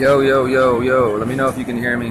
Yo, yo, yo, yo. Let me know if you can hear me.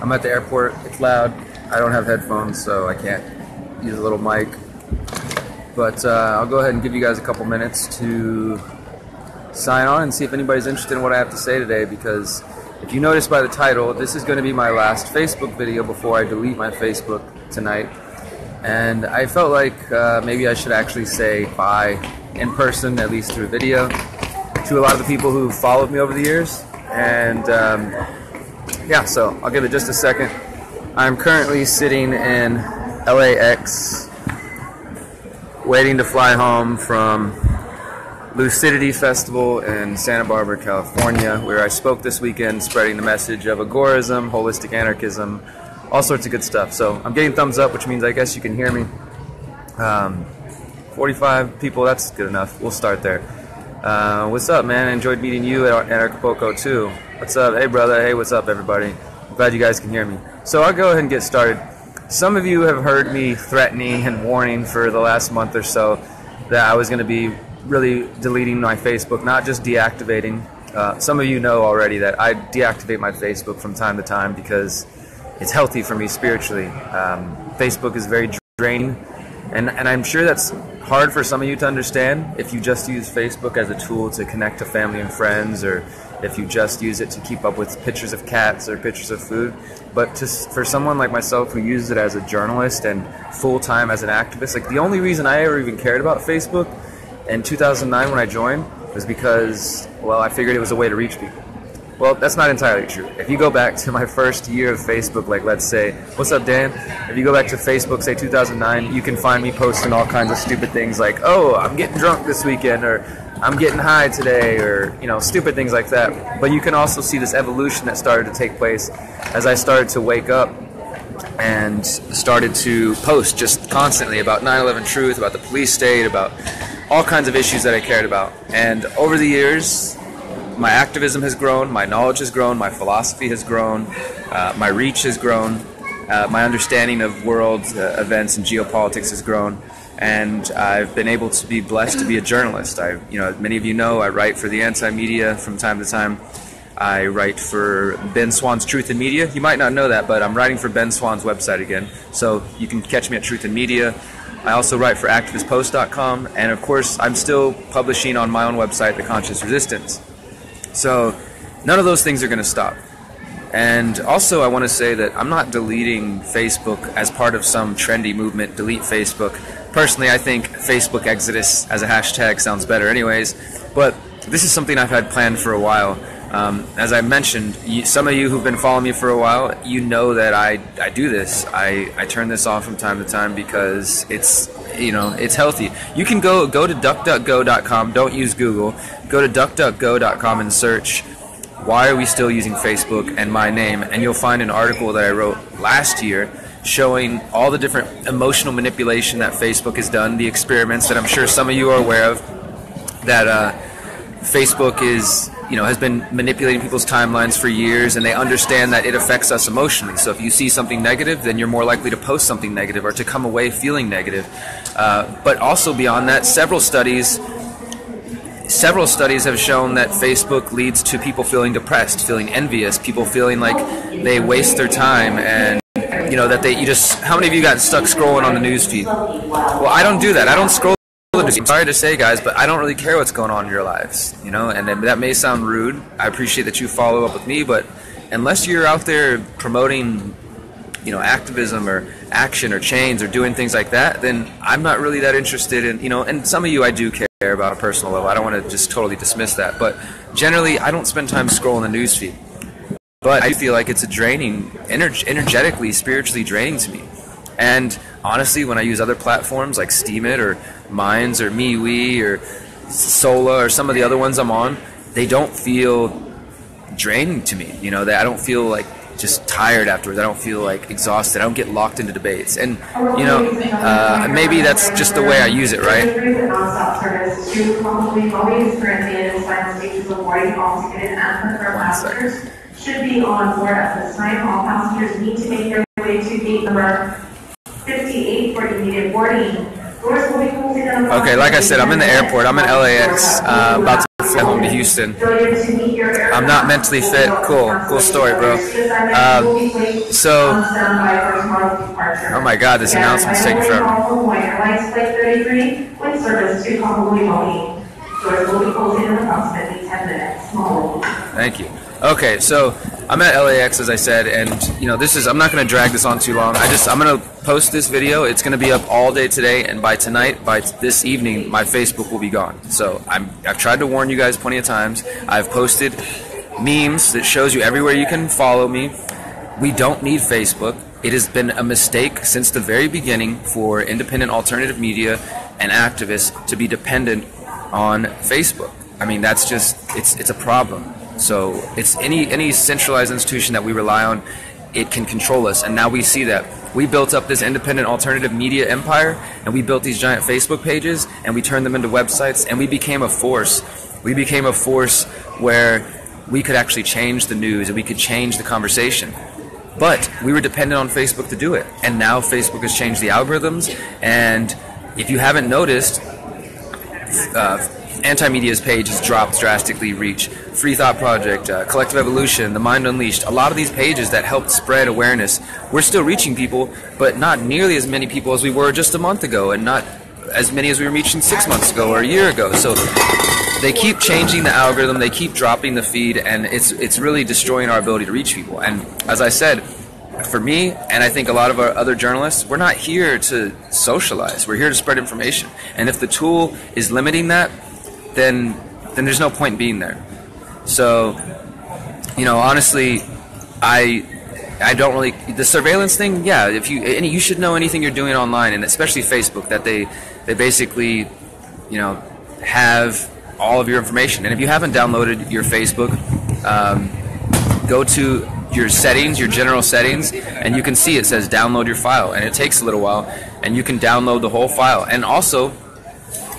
I'm at the airport. It's loud. I don't have headphones, so I can't use a little mic. But I'll go ahead and give you guys a couple minutes to sign on and see if anybody's interested in what I have to say today, because if you notice by the title, this is going to be my last Facebook video before I delete my Facebook tonight. And I felt like maybe I should actually say bye in person, at least through video, to a lot of the people who followed me over the years. And yeah, so I'll give it just a second. I'm currently sitting in LAX waiting to fly home from Lucidity Festival in Santa Barbara, California, where I spoke this weekend spreading the message of agorism, holistic anarchism, all sorts of good stuff. So I'm getting thumbs up, which means I guess you can hear me. 45 people, that's good enough. We'll start there. What's up, man? I enjoyed meeting you at Acapulco too. What's up? Hey, brother. Hey, what's up, everybody? I'm glad you guys can hear me. So I'll go ahead and get started. Some of you have heard me threatening and warning for the last month or so that I was going to be really deleting my Facebook, not just deactivating. Some of you know already that I deactivate my Facebook from time to time because it's healthy for me spiritually. Facebook is very draining, and I'm sure that's hard for some of you to understand if you just use Facebook as a tool to connect to family and friends, or if you just use it to keep up with pictures of cats or pictures of food. But for someone like myself who uses it as a journalist and full-time as an activist, like the only reason I ever even cared about Facebook in 2009 when I joined was because, well, I figured it was a way to reach people. Well, that's not entirely true. If you go back to my first year of Facebook, like let's say, what's up, Dan? If you go back to Facebook, say 2009, you can find me posting all kinds of stupid things like, oh, I'm getting drunk this weekend, or I'm getting high today, or, you know, stupid things like that. But you can also see this evolution that started to take place as I started to wake up and started to post just constantly about 9/11 truth, about the police state, about all kinds of issues that I cared about. And over the years, my activism has grown, my knowledge has grown, my philosophy has grown, my reach has grown, my understanding of world events and geopolitics has grown, and I've been able to be blessed to be a journalist. Many of you know, I write for the Anti-Media from time to time. I write for Ben Swann's Truth in Media. You might not know that, but I'm writing for Ben Swann's website again, so you can catch me at Truth in Media. I also write for activistpost.com, and of course, I'm still publishing on my own website, The Conscious Resistance. So none of those things are going to stop. And also I want to say that I'm not deleting Facebook as part of some trendy movement, delete Facebook. Personally, I think Facebook exodus as a hashtag sounds better anyways, but this is something I've had planned for a while. As I mentioned, some of you who've been following me for a while, you know that I do this. I turn this off from time to time because it's healthy. You can go to duckduckgo.com, don't use Google. Go to duckduckgo.com and search why are we still using Facebook and my name, and you'll find an article that I wrote last year showing all the different emotional manipulation that Facebook has done, the experiments that I'm sure some of you are aware of, that Facebook has been manipulating people's timelines for years, and they understand that it affects us emotionally. So if you see something negative, then you're more likely to post something negative or to come away feeling negative. But also beyond that, several studies have shown that Facebook leads to people feeling depressed, feeling envious, people feeling like they waste their time, and how many of you got stuck scrolling on the news feed? Well, I don't do that. I don't scroll. I'm sorry to say, guys, but I don't really care what's going on in your lives, and that may sound rude. I appreciate that you follow up with me, but unless you're out there promoting, activism or action or change or doing things like that, then I'm not really that interested in, and some of you I do care about on a personal level. I don't want to just totally dismiss that, but generally I don't spend time scrolling the newsfeed. But I feel like it's a draining, energetically, spiritually draining to me. And honestly, when I use other platforms like Steemit or Minds or MeWe or Sola or some of the other ones I'm on, they don't feel draining to me. I don't feel like just tired afterwards. I don't feel like exhausted. I don't get locked into debates. And, maybe that's just the way I use it, right? One second. Should be on board at this time. All passengers need to make their way to gate number 58 for immediate boarding. Doors will be closing. Okay, like I said, I'm in the airport. I'm in LAX, about to at home to Houston. I'm not mentally fit. Cool story, bro. Oh my God, this announcement's taking forever. Thank you. Okay, so I'm at LAX, as I said, and I'm not going to drag this on too long. I'm going to post this video. It's going to be up all day today, and by this evening, my Facebook will be gone. So I've tried to warn you guys plenty of times. I've posted memes that shows you everywhere you can follow me. We don't need Facebook. It has been a mistake since the very beginning for independent alternative media and activists to be dependent on Facebook. I mean, that's just, it's a problem. So it's any centralized institution that we rely on, it can control us. And now we see that. We built up this independent alternative media empire, and we built these giant Facebook pages, and we turned them into websites, and we became a force. We became a force where we could actually change the news, and we could change the conversation. But we were dependent on Facebook to do it. And now Facebook has changed the algorithms, and if you haven't noticed, Anti-Media's page has dropped drastically, reach. Free Thought Project, Collective Evolution, The Mind Unleashed, a lot of these pages that helped spread awareness, we're still reaching people, but not nearly as many people as we were just a month ago, and not as many as we were reaching 6 months ago or a year ago. So they keep changing the algorithm, they keep dropping the feed, and it's really destroying our ability to reach people. And as I said, for me, and I think a lot of our other journalists, we're not here to socialize. We're here to spread information. And if the tool is limiting that, then there's no point in being there. So, honestly, I don't really, the surveillance thing, yeah, you should know anything you're doing online, and especially Facebook, that they basically, have all of your information. And if you haven't downloaded your Facebook, go to your settings, your general settings, and you can see it says download your file, and it takes a little while, and you can download the whole file. And also,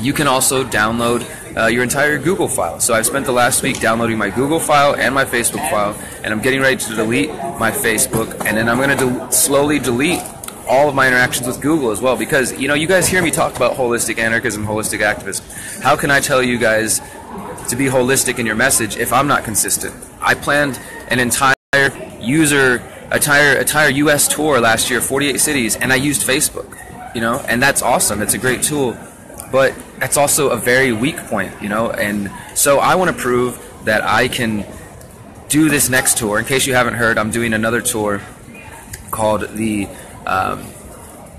you can also download your entire Google file. So I've spent the last week downloading my Google file and my Facebook file, and I'm getting ready to delete my Facebook, and then I'm going to slowly delete all of my interactions with Google as well, because you guys hear me talk about holistic anarchism, holistic activism. How can I tell you guys to be holistic in your message if I'm not consistent? I planned an entire US tour last year, 48 cities, and I used Facebook, and that's awesome. It's a great tool. But that's also a very weak point, and so I want to prove that I can do this next tour. In case you haven't heard, I'm doing another tour called the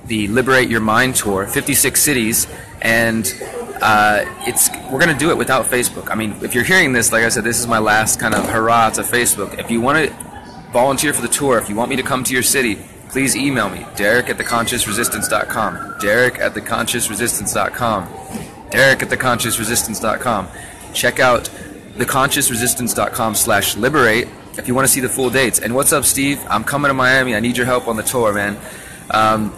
Liberate Your Mind Tour, 56 cities, and we're going to do it without Facebook. I mean, if you're hearing this, like I said, this is my last kind of hurrah to Facebook. If you want to volunteer for the tour, if you want me to come to your city, please email me, Derek@theconsciousresistance.com, Derek@theconsciousresistance.com, Derek@theconsciousresistance.com. Check out theconsciousresistance.com/liberate if you want to see the full dates. And what's up, Steve? I'm coming to Miami. I need your help on the tour, man. And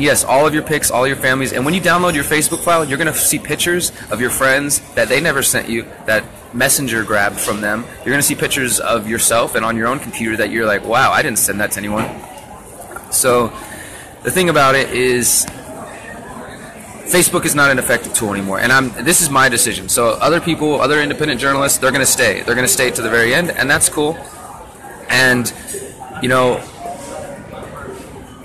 yes, all of your pics, all your families. And when you download your Facebook file, you're going to see pictures of your friends that they never sent you, that Messenger grabbed from them. You're going to see pictures of yourself and on your own computer that you're like, wow, I didn't send that to anyone. So the thing about it is Facebook is not an effective tool anymore, and this is my decision. So other people, other independent journalists, they're going to stay. They're going to stay to the very end, and that's cool. And,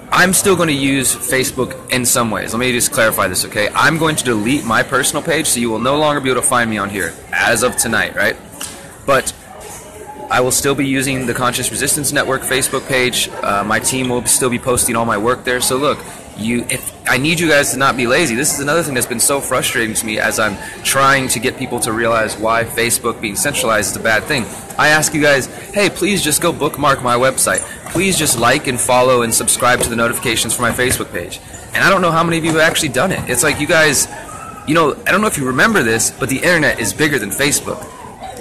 I'm still going to use Facebook in some ways. Let me just clarify this, okay? I'm going to delete my personal page, so you will no longer be able to find me on here as of tonight, right? But I will still be using the Conscious Resistance Network Facebook page. My team will still be posting all my work there. So look, if I need you guys to not be lazy. This is another thing that's been so frustrating to me as I'm trying to get people to realize why Facebook being centralized is a bad thing. I ask you guys, hey, please just go bookmark my website. Please just like and follow and subscribe to the notifications for my Facebook page. And I don't know how many of you have actually done it. It's like you guys, I don't know if you remember this, but the internet is bigger than Facebook.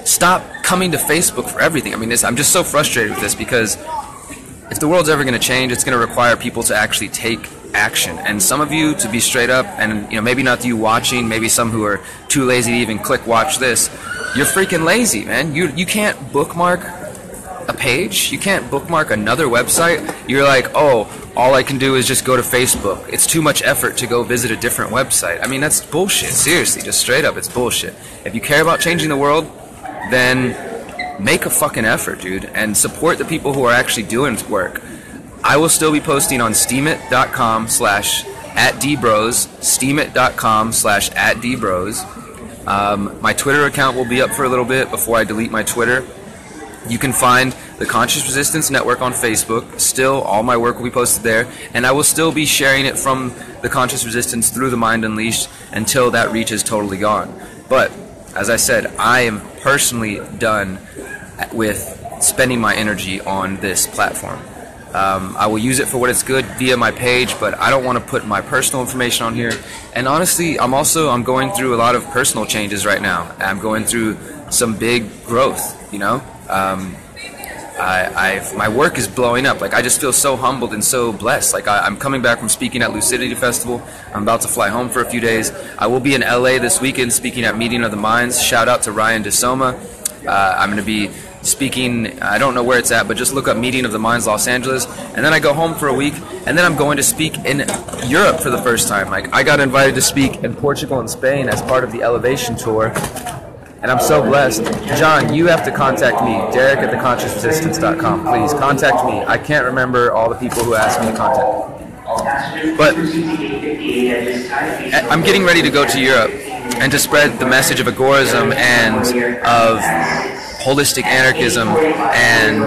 Stop coming to Facebook for everything. I mean, I'm just so frustrated with this, because if the world's ever going to change, it's going to require people to actually take action. And some of you, to be straight up, and maybe not you watching, maybe some who are too lazy to even click watch this, you're freaking lazy, man. You can't bookmark a page. You can't bookmark another website. You're like, oh, all I can do is just go to Facebook. It's too much effort to go visit a different website. I mean, that's bullshit. Seriously, just straight up, it's bullshit. If you care about changing the world, then make a fucking effort, dude, and support the people who are actually doing work. I will still be posting on steemit.com/@dbros, steemit.com/@dbros. My Twitter account will be up for a little bit before I delete my Twitter. You can find the Conscious Resistance Network on Facebook. Still, all my work will be posted there, and I will still be sharing it from the Conscious Resistance through the Mind Unleashed until that reach is totally gone. But, as I said, I am personally done with spending my energy on this platform. I will use it for what it's good via my page, but I don't want to put my personal information on here. And honestly, I'm going through a lot of personal changes right now. I'm going through some big growth, you know. My work is blowing up. Like, I just feel so humbled and so blessed. Like, I'm coming back from speaking at Lucidity Festival. I'm about to fly home for a few days. I will be in LA this weekend speaking at Meeting of the Minds. Shout out to Ryan DeSoma. I'm going to be speaking, I don't know where it's at, but just look up Meeting of the Minds Los Angeles. And then I go home for a week, and then I'm going to speak in Europe for the first time. Like, I got invited to speak in Portugal and Spain as part of the Elevation Tour. And I'm so blessed. John, you have to contact me, Derek@theconsciousresistance.com. Please contact me. I can't remember all the people who asked me to contact. But I'm getting ready to go to Europe and to spread the message of agorism and of holistic anarchism and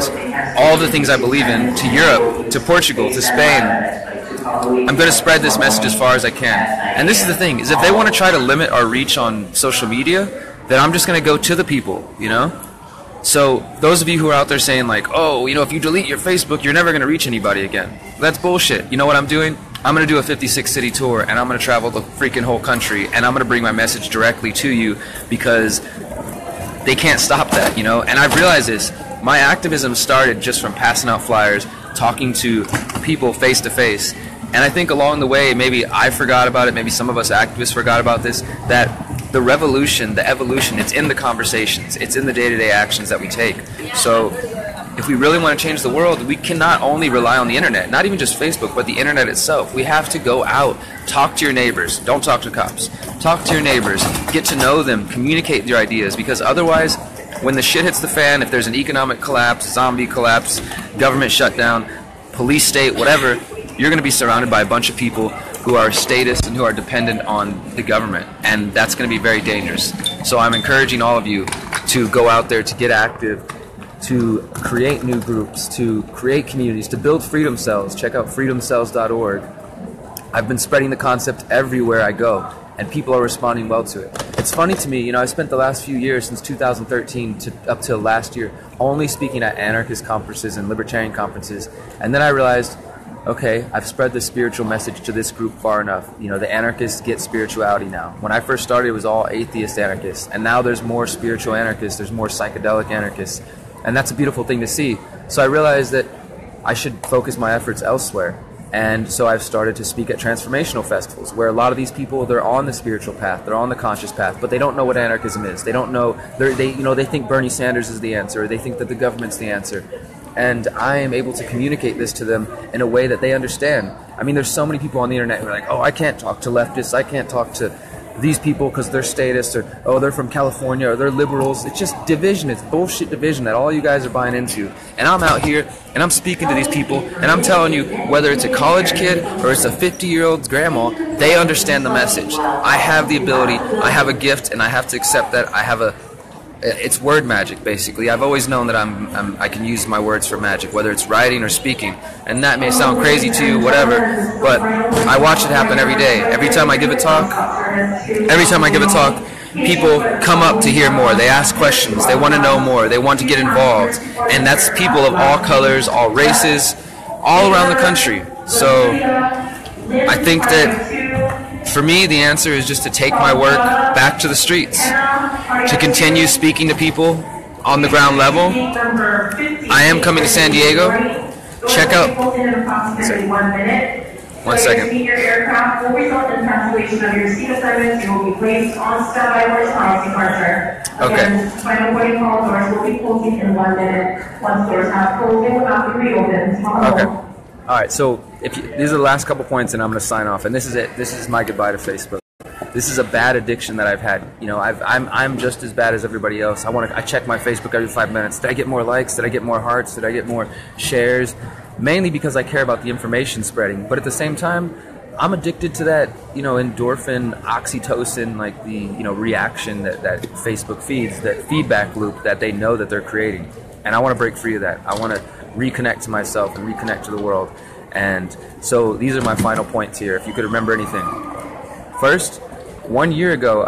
all the things I believe in to Europe, to Portugal, to Spain. I'm going to spread this message as far as I can. And this is the thing, is if they want to try to limit our reach on social media, then I'm just going to go to the people, you know? So those of you who are out there saying like, oh, you know, if you delete your Facebook, you're never going to reach anybody again. That's bullshit. You know what I'm doing? I'm going to do a 56-city tour, and I'm going to travel the freaking whole country, and I'm going to bring my message directly to you because they can't stop that, you know? And I've realized this. My activism started just from passing out flyers, talking to people face to face. And I think along the way, maybe I forgot about it, maybe some of us activists forgot about this, that the revolution, the evolution, it's in the conversations. It's in the day-to-day actions that we take. So if we really want to change the world, we cannot only rely on the internet, not even just Facebook, but the internet itself. We have to go out, talk to your neighbors. Don't talk to cops. Talk to your neighbors. Get to know them. Communicate your ideas, because otherwise, when the shit hits the fan, if there's an economic collapse, zombie collapse, government shutdown, police state, whatever, you're going to be surrounded by a bunch of people who are statists and who are dependent on the government, and that's going to be very dangerous. So I'm encouraging all of you to go out there, to get active, to create new groups, to create communities, to build freedom cells. Check out freedomcells.org. I've been spreading the concept everywhere I go, and people are responding well to it. It's funny to me, you know, I spent the last few years, since 2013 up till last year, only speaking at anarchist conferences and libertarian conferences, and then I realized, okay, I've spread the spiritual message to this group far enough. You know, the anarchists get spirituality now. When I first started, it was all atheist anarchists, and now there's more spiritual anarchists, there's more psychedelic anarchists, and that's a beautiful thing to see. So I realized that I should focus my efforts elsewhere, and so I've started to speak at transformational festivals, where a lot of these people, they're on the spiritual path, they're on the conscious path, but they don't know what anarchism is. They don't know, they think Bernie Sanders is the answer, or they think that the government's the answer. And I am able to communicate this to them in a way that they understand. I mean, there's so many people on the internet who are like, oh, I can't talk to leftists, I can't talk to these people because they're statists, or oh, they're from California, or they're liberals. It's just division. It's bullshit division that all you guys are buying into. And I'm out here, and I'm speaking to these people, and I'm telling you, whether it's a college kid or it's a 50-year-old grandma, they understand the message. I have the ability, I have a gift, and I have to accept that. It's word magic, basically. I've always known that I can use my words for magic, whether it's writing or speaking. And that may sound crazy to you, whatever, but I watch it happen every day. Every time I give a talk, people come up to hear more. They ask questions. They want to know more. They want to get involved. And that's people of all colors, all races, all around the country. So I think that for me, the answer is just to take my work back to the streets, to continue speaking to people on the ground level. I am coming to San Diego. Check out. One second. Your aircraft will result in cancellation of your seat assignments. You will be placed on standby for response departure. Okay. Final boarding call doors will be closing in 1 minute. Once doors have closed, they will not be reopened. Okay. All right. So these are the last couple points, and I'm going to sign off. And this is it. This is my goodbye to Facebook. This is a bad addiction that I've had. You know, I'm just as bad as everybody else. I check my Facebook every 5 minutes. Did I get more likes? Did I get more hearts? Did I get more shares? Mainly because I care about the information spreading. But at the same time, I'm addicted to that, you know, endorphin, oxytocin, like the, you know, reaction that Facebook feeds, that feedback loop that they know that they're creating. And I want to break free of that. I want to reconnect to myself and reconnect to the world. And so these are my final points here, if you could remember anything. First, 1 year ago,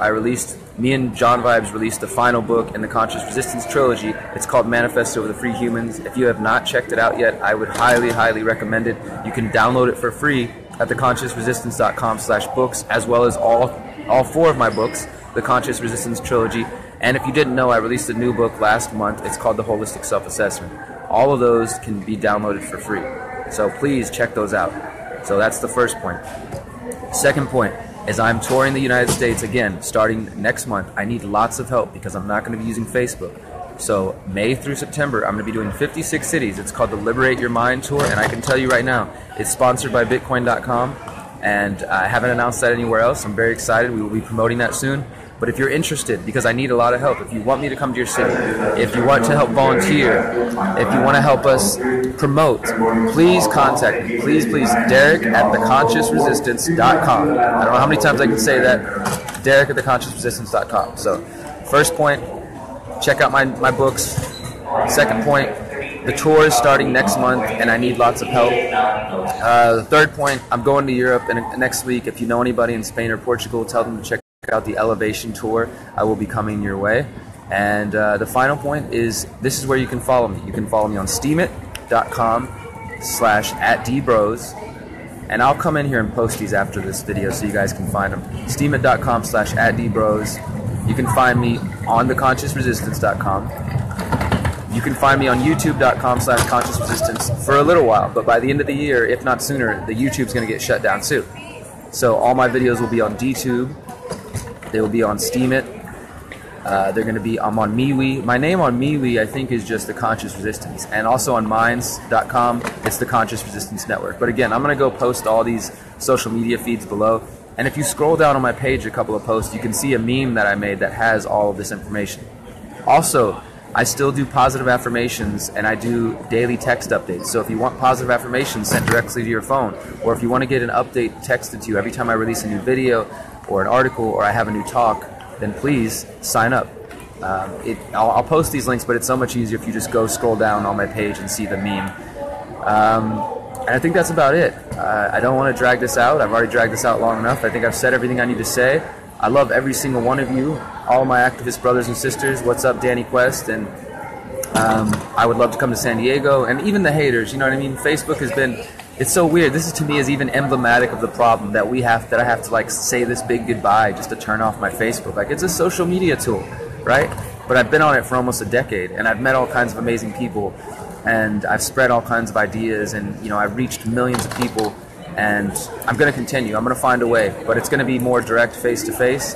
me and John Vibes released the final book in the Conscious Resistance trilogy. It's called Manifesto of the Free Humans. If you have not checked it out yet, I would highly, highly recommend it. You can download it for free at theconsciousresistance.com/books, as well as all 4 of my books, the Conscious Resistance trilogy. And if you didn't know, I released a new book last month. It's called The Holistic Self-Assessment. All of those can be downloaded for free. So please check those out. So that's the first point. Second point is I'm touring the United States again starting next month. I need lots of help because I'm not going to be using Facebook. So May through September, I'm going to be doing 56 cities. It's called the Liberate Your Mind Tour, and I can tell you right now, it's sponsored by Bitcoin.com, and I haven't announced that anywhere else. I'm very excited. We will be promoting that soon. But if you're interested, because I need a lot of help, if you want me to come to your city, if you want to help volunteer, if you want to help us promote, please contact me. Please, Derek at theconsciousresistance.com. I don't know how many times I can say that. Derek at theconsciousresistance.com. So, first point, check out my books. Second point, the tour is starting next month, and I need lots of help. The third point, I'm going to Europe next week. If you know anybody in Spain or Portugal, tell them to check out the Elevation Tour. I will be coming your way. And the final point is, this is where you can follow me. You can follow me on steemit.com/@dbros. And I'll come in here and post these after this video so you guys can find them. steemit.com/@dbros. You can find me on theconsciousresistance.com. You can find me on youtube.com/consciousresistance for a little while. But by the end of the year, if not sooner, the YouTube's going to get shut down too. So all my videos will be on DTube. They will be on Steemit. I'm on MeWe. My name on MeWe, I think, is just The Conscious Resistance. And also on Minds.com, it's The Conscious Resistance Network. But again, I'm going to go post all these social media feeds below. And if you scroll down on my page a couple of posts, you can see a meme that I made that has all of this information. Also, I still do positive affirmations, and I do daily text updates. So if you want positive affirmations sent directly to your phone, or if you want to get an update texted to you every time I release a new video or an article or I have a new talk, then please sign up. I'll post these links, but it's so much easier if you just go scroll down on my page and see the meme. And I think that's about it. I don't want to drag this out. I've already dragged this out long enough. I think I've said everything I need to say. I love every single one of you, all my activist brothers and sisters. What's up, Danny Quest? And I would love to come to San Diego. And even the haters, you know what I mean? Facebook has been, it's so weird. This is, to me, is even emblematic of the problem that I have to like say this big goodbye just to turn off my Facebook. Like, it's a social media tool, right? But I've been on it for almost a decade, and I've met all kinds of amazing people, and I've spread all kinds of ideas, and you know, I've reached millions of people. And I'm going to continue. I'm going to find a way, but it's going to be more direct, face-to-face.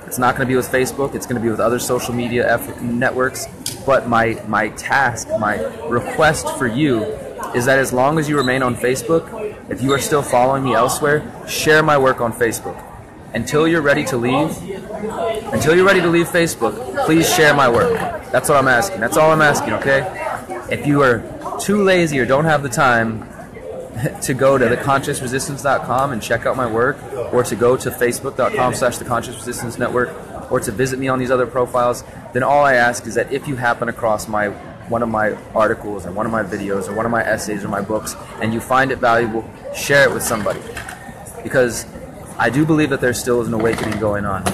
It's not going to be with Facebook. It's going to be with other social media networks. But my task, my request for you is that as long as you remain on Facebook, if you are still following me elsewhere, share my work on Facebook. Until you're ready to leave Facebook, please share my work. That's what I'm asking. That's all I'm asking, okay? If you are too lazy or don't have the time to go to theconsciousresistance.com and check out my work, or to go to facebook.com/theconsciousresistance network, or to visit me on these other profiles, then all I ask is that if you happen across one of my articles or one of my videos or one of my essays or my books and you find it valuable, share it with somebody. Because I do believe that there still is an awakening going on.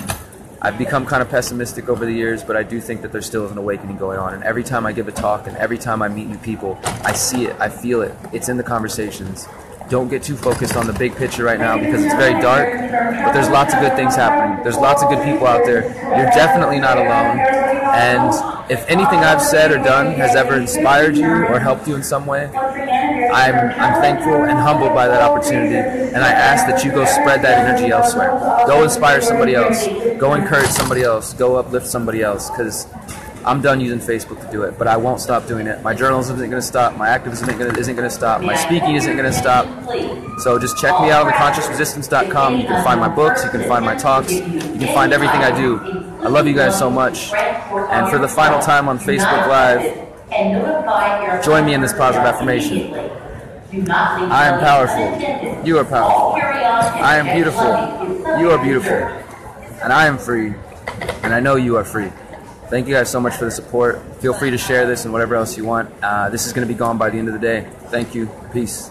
I've become kind of pessimistic over the years, but I do think that there still is an awakening going on. And every time I give a talk and every time I meet new people, I see it, I feel it. It's in the conversations. Don't get too focused on the big picture right now because it's very dark, but there's lots of good things happening. There's lots of good people out there. You're definitely not alone. And if anything I've said or done has ever inspired you or helped you in some way, I'm thankful and humbled by that opportunity, and I ask that you go spread that energy elsewhere. Go inspire somebody else. Go encourage somebody else. Go uplift somebody else, because I'm done using Facebook to do it, but I won't stop doing it. My journalism isn't going to stop. My activism isn't going to stop. My speaking isn't going to stop. So just check me out on theconsciousresistance.com. You can find my books. You can find my talks. You can find everything I do. I love you guys so much. And for the final time on Facebook Live, join me in this positive affirmation. I am powerful. You are powerful. I am beautiful. You are beautiful. And I am free. And I know you are free. Thank you guys so much for the support. Feel free to share this and whatever else you want. This is going to be gone by the end of the day. Thank you. Peace.